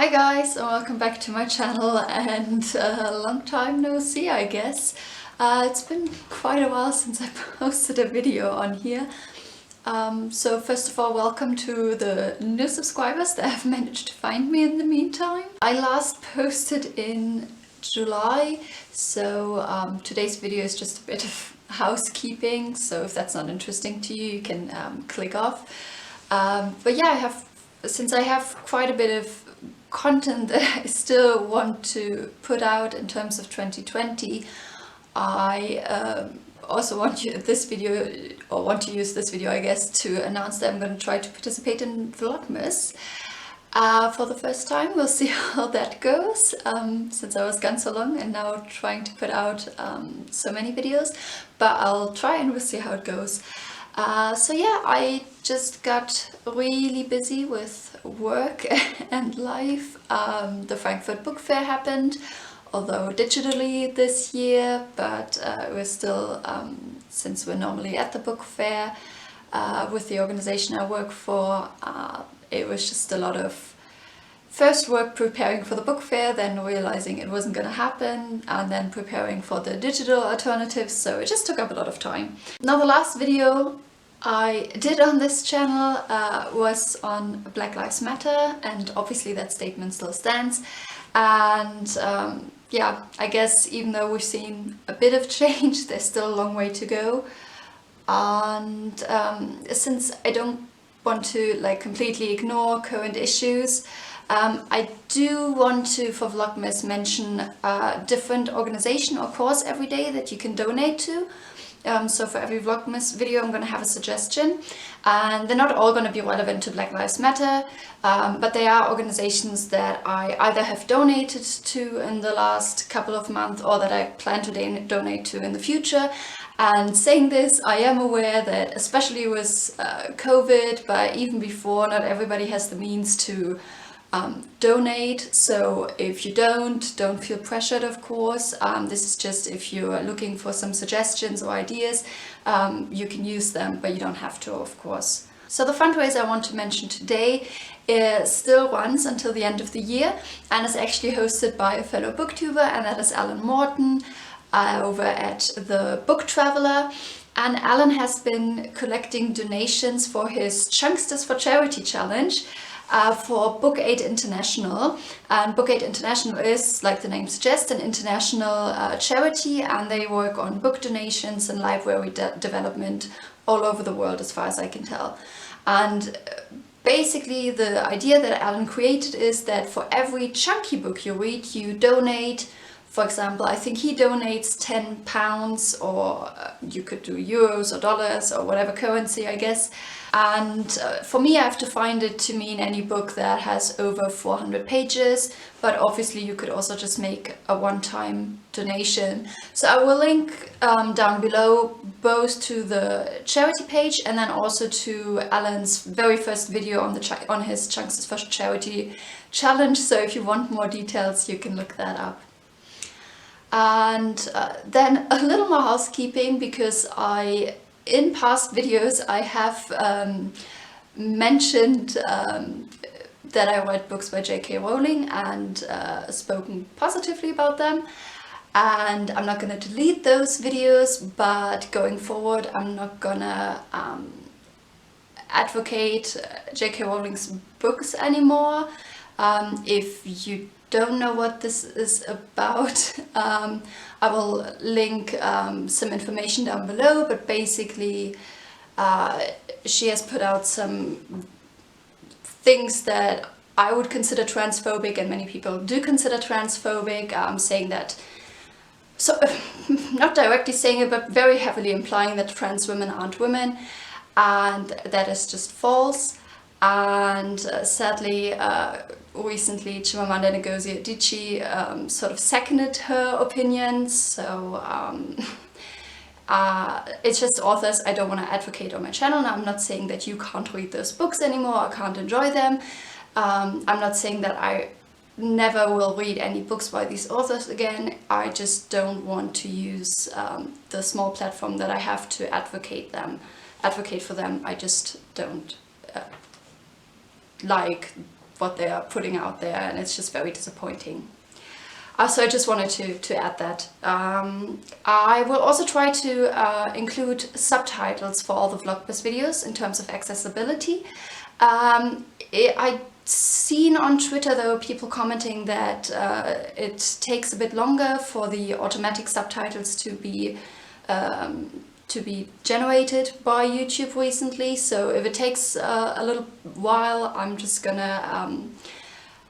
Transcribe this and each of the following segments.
Hi guys, and welcome back to my channel, and a long time no see, I guess. It's been quite a while since I posted a video on here. So first of all, welcome to the new subscribers that have managed to find me in the meantime. I last posted in July, so today's video is just a bit of housekeeping, so if that's not interesting to you, you can click off. But yeah, since I have quite a bit of content that I still want to put out in terms of 2020, I also want to use this video, I guess, to announce that I'm going to try to participate in Vlogmas for the first time. We'll see how that goes, since I was gone so long and now trying to put out so many videos, but I'll try and we'll see how it goes. So yeah, I just got really busy with work and life. The Frankfurt Book Fair happened, although digitally this year, but we're still, since we're normally at the book fair with the organization I work for, it was just a lot of first work preparing for the book fair, then realizing it wasn't going to happen, and then preparing for the digital alternatives, so it just took up a lot of time. Now, the last video I did on this channel was on Black Lives Matter, and obviously that statement still stands. And yeah, I guess even though we've seen a bit of change, there's still a long way to go. And since I don't want to completely ignore current issues, I do want to, for Vlogmas, mention a different organization or cause every day that you can donate to. So for every Vlogmas video I'm going to have a suggestion, and they're not all going to be relevant to Black Lives Matter, but they are organizations that I either have donated to in the last couple of months or that I plan to donate to in the future. And saying this, I am aware that especially with COVID, but even before, not everybody has the means to donate. So if you don't feel pressured, of course. This is just if you're looking for some suggestions or ideas, you can use them, but you don't have to, of course. So the fundraiser I want to mention today still runs until the end of the year, and is actually hosted by a fellow booktuber, and that is Alan Morton over at The Book Traveler. And Alan has been collecting donations for his Chunksters for Charity challenge for Book Aid International. And Book Aid International is, like the name suggests, an international charity, and they work on book donations and library development all over the world, as far as I can tell. And basically the idea that Alan created is that for every chunky book you read, you donate. For example, I think he donates £10, or you could do euros or dollars or whatever currency, I guess. And for me, I have to find it to mean any book that has over 400 pages, but obviously you could also just make a one-time donation. So I will link down below both to the charity page and then also to Alan's very first video on his Chunksters for Charity challenge. So if you want more details, you can look that up. And then a little more housekeeping, because in past videos I have mentioned that I read books by J.K. Rowling and spoken positively about them. And I'm not going to delete those videos, but going forward I'm not gonna advocate J.K. Rowling's books anymore. If you don't know what this is about, I will link some information down below, but basically she has put out some things that I would consider transphobic, and many people do consider transphobic, saying that, so not directly saying it, but very heavily implying that trans women aren't women, and that is just false. And sadly, recently Chimamanda Ngozi Adichie sort of seconded her opinions, so it's just authors I don't want to advocate on my channel. Now, I'm not saying that you can't read those books anymore or can't enjoy them. I'm not saying that I never will read any books by these authors again. I just don't want to use the small platform that I have to advocate for them. I just don't like what they are putting out there, and it's just very disappointing. So I just wanted to add that. I will also try to include subtitles for all the Vlogmas videos in terms of accessibility. I've seen on Twitter though people commenting that it takes a bit longer for the automatic subtitles to be generated by YouTube recently, so if it takes a little while, I'm just gonna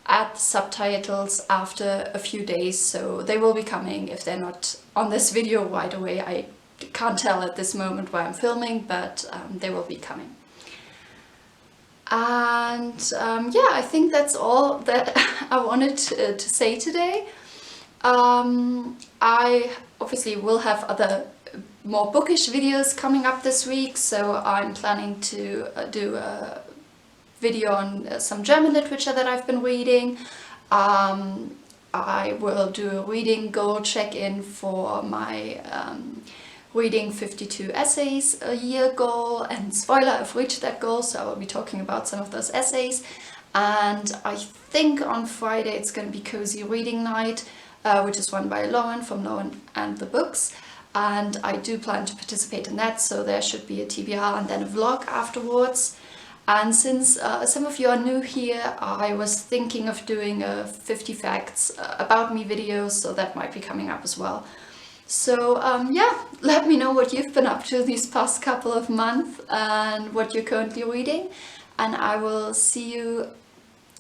add subtitles after a few days, so they will be coming if they're not on this video right away. I can't tell at this moment where I'm filming, but they will be coming. And yeah, I think that's all that I wanted to say today. I obviously will have other more bookish videos coming up this week, so I'm planning to do a video on some German literature that I've been reading. I will do a reading goal check-in for my reading 52 essays a year goal, and spoiler, I've reached that goal, so I will be talking about some of those essays. And I think on Friday it's going to be Cozy Reading Night, which is run by Lauren from Lauren and the Books, and I do plan to participate in that, so there should be a TBR and then a vlog afterwards. And since some of you are new here, I was thinking of doing a 50 facts about me video, so that might be coming up as well. So yeah, let me know what you've been up to these past couple of months and what you're currently reading, and I will see you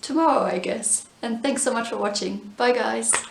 tomorrow, I guess. And thanks so much for watching. Bye guys!